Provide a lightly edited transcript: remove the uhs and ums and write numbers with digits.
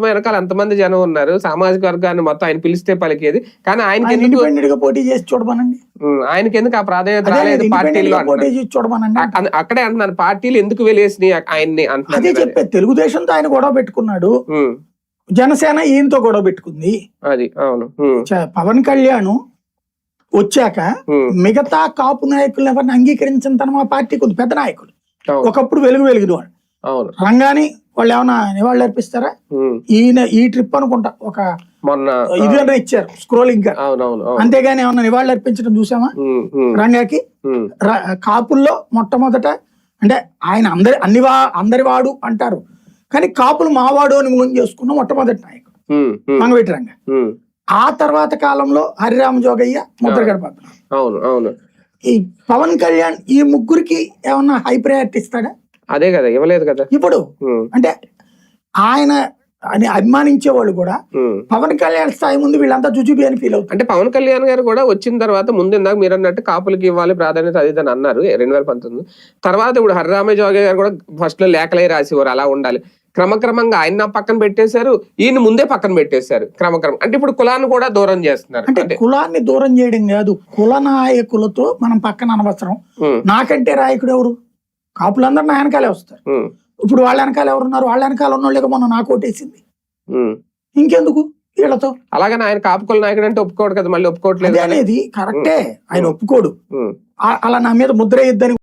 వెనకాల ఎంతమంది జనం ఉన్నారు, సామాజిక వర్గాన్ని మొత్తం ఆయన పిలిస్తే పలికేది. కానీ ఆయనకి ఇండిపెండెంట్ గా పోటీ చేసి చూడమనండి. ఆయనకి ఎందుకు ఆ ప్రాధాన్యత రాలేదు పార్టీల్లో? అక్కడే అంటున్నాను, పార్టీలు ఎందుకు వెళ్ళేసినాయి ఆయన్ని అంటున్నాను. అదే చెప్పే, తెలుగుదేశంతో ఆయన గొడవ పెట్టుకున్నాడు, జనసేన ఈయనతో గొడవ పెట్టుకుంది. అది అవును. పవన్ కళ్యాణ్ వచ్చాక మిగతా కాపు నాయకులు ఎవరిని అంగీకరించిన తన మా పార్టీకి ఉంది, పెద్ద నాయకులు. ఒకప్పుడు వెలిగిన వాళ్ళు రంగాని వాళ్ళు ఏమన్నా నివాళులు అర్పిస్తారా? ఈయన ఈ ట్రిప్ అనుకుంటా ఒక ఇదన్నా ఇచ్చారు స్క్రోలింగ్ గా, అంతేగాని ఏమన్నా నివాళులు అర్పించడం చూసామా రంగాకి? కాపుల్లో మొట్టమొదట అంటే ఆయన అందరి వాడు అంటారు, కానీ కాపులు మావాడు అని ముందు చేసుకున్న మొట్టమొదటి నాయకుడు మంగవీటి రంగ. ఆ తర్వాత కాలంలో హరిరామ జోగయ్య, ముద్రగడ పద్మనాభం. ఈ పవన్ కళ్యాణ్ ఈ ముగ్గురికి ఏమన్నా హై ప్రయారిటీ ఇస్తాడా? అదే కదా, ఇవ్వలేదు కదా. ఇప్పుడు అంటే ఆయన అని అభిమానించే వాళ్ళు కూడా పవన్ కళ్యాణ్ స్థాయి ముందు వీళ్ళంతా జుజుబి అని ఫీల్ అవుతారు. అంటే పవన్ కళ్యాణ్ గారు కూడా వచ్చిన తర్వాత ముందు ఇందాక మీరు అన్నట్టు కాపులకి ఇవ్వాలి ప్రాధాన్యత అది అని అన్నారు 2019. తర్వాత ఇప్పుడు హరిరామ జోగయ్య గారు కూడా ఫస్ట్ లో లేఖలే రాసేవారు అలా ఉండాలి. క్రమక్రమంగా ఆయన పక్కన పెట్టేశారు, ఈయన ముందే పక్కన పెట్టేశారు క్రమక్రమం. అంటే ఇప్పుడు కులాన్ని కూడా దూరం చేస్తున్నారు. అంటే కులాన్ని దూరం చేయడం కాదు, కుల నాయకులతో మనం పక్కన అనవసరం. నాకంటే నాయకుడు ఎవరు? కాపులందరూ నా వెనకాలే వస్తారు. ఇప్పుడు వాళ్ళ వెనకాల ఎవరున్నారు? వాళ్ళ వెనకాల ఉన్న వాళ్ళకి మొన్న నాకు ఓటేసింది, ఇంకెందుకు వీళ్ళతో? అలాగని ఆయన కాపుకుల నాయకుడు అంటే ఒప్పుకోడు కదా, మళ్ళీ ఒప్పుకోవట్లేదు అనేది కరెక్టే, ఆయన ఒప్పుకోడు. అలా నా మీద ముద్ర ఇద్దని